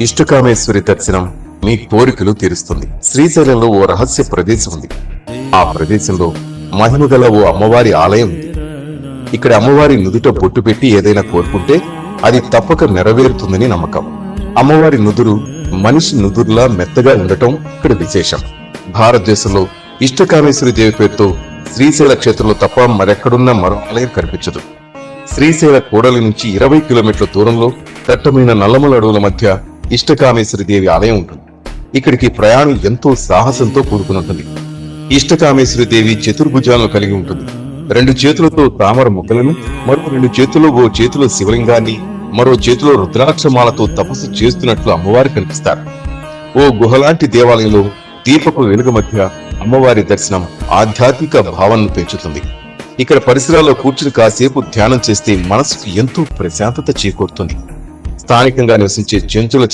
ఇష్టకామేశ్వరి దర్శనం మీ కోరికలు తీరుస్తుంది. శ్రీశైలంలో ఓ రహస్య ప్రదేశం ఉంది. ఆ ప్రదేశంలో మహిమగల ఓ అమ్మవారి ఆలయం ఉంది. ఇక్కడ అమ్మవారి నుదుట బొట్టు పెట్టి ఏదైనా కోరుకుంటే అది తప్పక నెరవేరుతుందని నమ్మకం. అమ్మవారి నుదురు మనిషి నుదురులా మెత్తగా ఉండటం ఇక్కడ విశేషం. భారతదేశంలో ఇష్టకామేశ్వరి దేవి పేరుతో శ్రీశైల క్షేత్రంలో తప్ప మరెక్కడున్న మరో ఆలయం కనిపించదు. శ్రీశైల కూడలి నుంచి 20 కిలోమీటర్ల దూరంలో దట్టమైన నల్లమల అడవుల మధ్య ఇష్టకామేశ్వరి దేవి ఆలయం ఉంటుంది. ఇక్కడికి ప్రయాణం ఎంతో సాహసంతో కూడుకుని ఉంటుంది. ఇష్టకామేశ్వరి దేవి చతుర్భుజాలను కలిగి ఉంటుంది. 2 చేతులతో తామర మొగ్గలను, మరో 2 చేతుల్లో ఓ చేతిలో శివలింగాన్ని, మరో చేతిలో రుద్రాక్షమాలతో తపస్సు చేస్తున్నట్లు అమ్మవారు కనిపిస్తారు. ఓ గుహలాంటి దేవాలయంలో దీపపు వెలుగు మధ్య అమ్మవారి దర్శనం ఆధ్యాత్మిక భావనను పెంచుతుంది. ఇక్కడ పరిసరాల్లో కూర్చుని కాసేపు ధ్యానం చేస్తే మనసుకు ఎంతో ప్రశాంతత చేకూరుతుంది. స్థానికంగా నివసించే జంతువుల